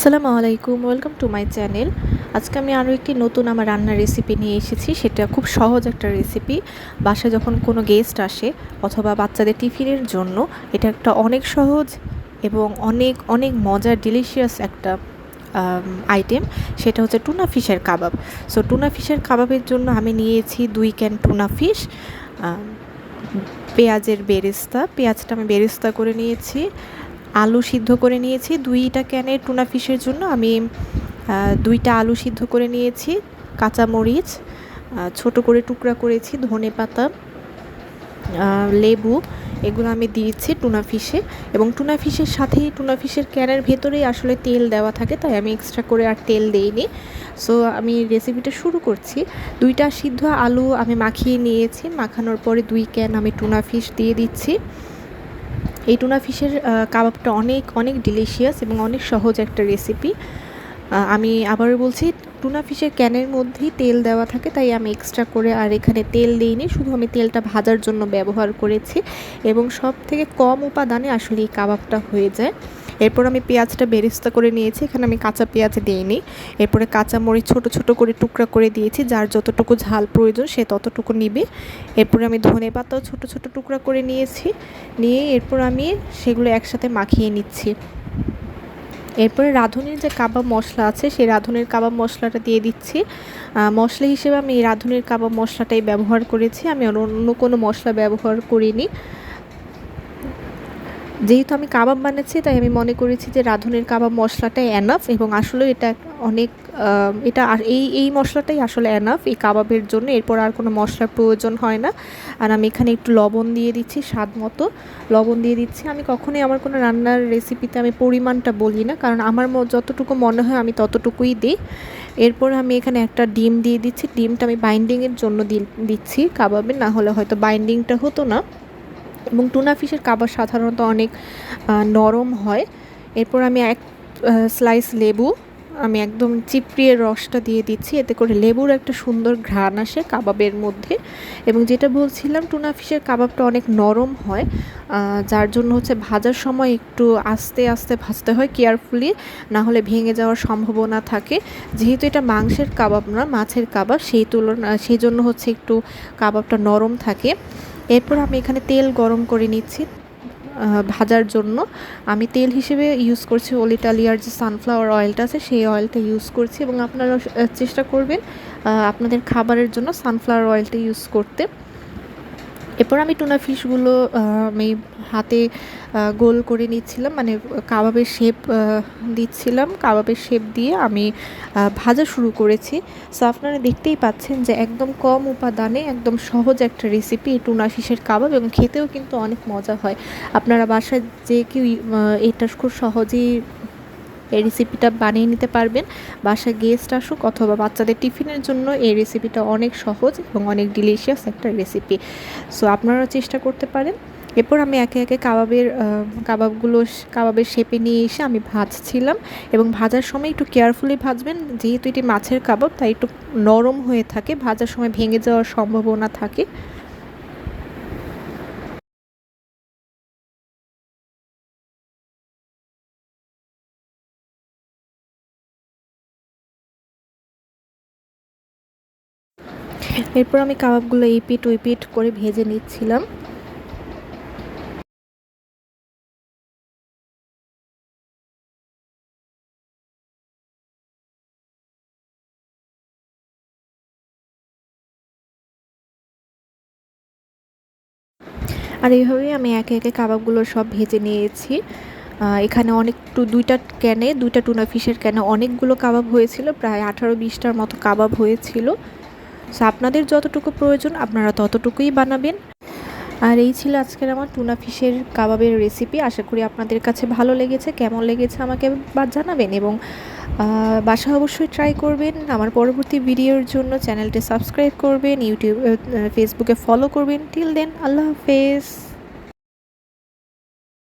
আসসালামু আলাইকুম, welcome to my channel. আজকে আমি আরও একটি নতুন আমার রান্নার রেসিপি নিয়ে এসেছি। সেটা খুব সহজ একটা রেসিপি। বাসায় যখন কোনো গেস্ট আসে অথবা বাচ্চাদের টিফিনের জন্য এটা একটা অনেক সহজ এবং অনেক অনেক মজার ডিলিশিয়াস একটা আইটেম। সেটা হচ্ছে টুনা ফিশের কাবাব। সো টুনা ফিশের কাবাবের জন্য আমি নিয়েছি 2 ক্যান টুনা ফিশ, পেঁয়াজের বেরেস্তা, পেঁয়াজটা আমি বেরেস্তা করে নিয়েছি, আলু সিদ্ধ করে নিয়েছি। 2টা ক্যানের টুনা ফিশের জন্য আমি 2টা আলু সিদ্ধ করে নিয়েছি, কাঁচামরিচ ছোট করে টুকরা করেছি, ধনেপাতা, লেবু, এগুলো আমি দিয়েছি টুনা ফিশে। এবং টুনা ফিশের সাথেই টুনা ফিশের ক্যানের ভেতরেই আসলে তেল দেওয়া থাকে, তাই আমি এক্সট্রা করে আর তেল দেইনি। সো আমি রেসিপিটা শুরু করছি। 2টা সিদ্ধ আলু আমি মাখিয়ে নিয়েছি, মাখানোর পরে 2 ক্যান আমি টুনা ফিশ দিয়ে দিচ্ছি। এই টুনা ফিশের কাবাবটা অনেক অনেক ডিলিশিয়াস এবং অনেক সহজ একটা রেসিপি। আমি আবারও বলছি, টুনা ফিশের ক্যানের মধ্যেই তেল দেওয়া থাকে, তাই আমি এক্সট্রা করে আর এখানে তেল দিইনি, শুধু আমি তেলটা ভাজার জন্য ব্যবহার করেছি এবং সব থেকে কম উপাদানে আসলে এই কাবাবটা হয়ে যায়। এরপর আমি পেঁয়াজটা বেরেস্তা করে নিয়েছি, এখানে আমি কাঁচা পেঁয়াজ দিইনি। এরপরে কাঁচামরিচ ছোট ছোট করে টুকরা করে দিয়েছি, যার যতটুকু ঝাল প্রয়োজন সে ততটুকু নিবে। এরপরে আমি ধনেপাতাও ছোট ছোট টুকরা করে নিয়েছি, নিয়ে এরপর আমি সেগুলো একসাথে মাখিয়ে নিচ্ছি। এরপরে রাঁধুনির যে কাবাব মশলা আছে সেই রাঁধুনির কাবাব মশলাটা দিয়ে দিচ্ছি। মশলা হিসেবে আমি এই রাঁধুনির কাবাব মশলাটাই ব্যবহার করেছি, আমি অন্য কোনো মশলা ব্যবহার করিনি। যেহেতু আমি কাবাব বানাচ্ছি তাই আমি মনে করেছি যে রাঁধুনির কাবাব মশলাটাই এনাফ, এবং আসলে এটা অনেক এটা আর এই মশলাটাই আসলে এনাফ এই কাবাবের জন্য। এরপর আর কোনো মশলার প্রয়োজন হয় না। আর আমি এখানে একটু লবণ দিয়ে দিচ্ছি, স্বাদ মতো লবণ দিয়ে দিচ্ছি। আমি কখনোই আমার কোনো রান্নার রেসিপিতে আমি পরিমাণটা বলি না, কারণ আমার যতটুকু মনে হয় আমি ততটুকুই দিই। এরপর আমি এখানে একটা ডিম দিয়ে দিচ্ছি। ডিমটা আমি বাইন্ডিংয়ের জন্য দিচ্ছি কাবাবে, না হলে হয়তো বাইন্ডিংটা হতো না। এবং টুনা ফিশের কাবাব সাধারণত অনেক নরম হয়। এরপর আমি এক স্লাইস লেবু আমি একদম চিপড়িয়ে রসটা দিয়ে দিচ্ছি, এতে করে লেবুর একটা সুন্দর ঘ্রাণ আসে কাবাবের মধ্যে। এবং যেটা বলছিলাম, টুনা ফিশের কাবাবটা অনেক নরম হয়, যার জন্য হচ্ছে ভাজার সময় একটু আস্তে আস্তে ভাজতে হয়, কেয়ারফুলি, না হলে ভেঙে যাওয়ার সম্ভাবনা থাকে। যেহেতু এটা মাংসের কাবাব না, মাছের কাবাব, সেই জন্য হচ্ছে একটু কাবাবটা নরম থাকে। এরপর আমি এখানে তেল গরম করে নিচ্ছি ভাজার জন্য। আমি তেল হিসেবে ইউজ করছি অলিটালিয়ার যে সানফ্লাওয়ার অয়েলটা আছে সেই অয়েলটা ইউজ করছি, এবং আপনারা চেষ্টা করবেন আপনাদের খাবারের জন্য সানফ্লাওয়ার অয়েলটা ইউজ করতে। এরপর আমি টুনা ফিশগুলো আমি হাতে গোল করে নিচ্ছিলাম, মানে কাবাবের শেপ দিচ্ছিলাম। কাবাবের শেপ দিয়ে আমি ভাজা শুরু করেছি। সো আপনারা দেখতেই পাচ্ছেন যে একদম কম উপাদানে একদম সহজ একটা রেসিপি এই টুনা ফিশের কাবাব, এবং খেতেও কিন্তু অনেক মজা হয়। আপনারা বাসায় যে কেউ এটা খুব সহজেই এই রেসিপিটা বানিয়ে নিতে পারবেন। বাসায় গেস্ট আসুক অথবা বাচ্চাদের টিফিনের জন্য এই রেসিপিটা অনেক সহজ এবং অনেক ডিলিশিয়াস একটা রেসিপি। সো আপনারা চেষ্টা করতে পারেন। এরপর আমি একে একে কাবাবের শেপে নিয়ে এসে আমি ভাজছিলাম, এবং ভাজার সময় একটু কেয়ারফুলি ভাজবেন, যেহেতু এটি মাছের কাবাব তাই একটু নরম হয়ে থাকে, ভাজার সময় ভেঙে যাওয়ার সম্ভাবনা থাকে। এরপর আমি কাবাবগুলো এই পিঠ ওই পিঠ করে ভেজে নিচ্ছিলাম। আর এইভাবেই আমি একে একে কাবাবগুলো সব ভেজে নিয়েছি। এখানে 2টা টুনা ফিশের ক্যানে অনেকগুলো কাবাব হয়েছিল, প্রায় 18-20টার মতো কাবাব হয়েছিল। সো আপনাদের যতটুকু প্রয়োজন আপনারা ততটুকুই বানাবেন। আর এই ছিল আজকের আমার টুনা ফিশের কাবাবের রেসিপি। আশা করি আপনাদের কাছে ভালো লেগেছে। কেমন লেগেছে আমাকে জানাবেন, এবং বাসায় অবশ্যই ট্রাই করবেন। আমার পরবর্তী ভিডিওর জন্য চ্যানেলটি সাবস্ক্রাইব করবেন, ফেসবুকে ফলো করবেন। টিল দেন, আল্লাহ হাফেজ।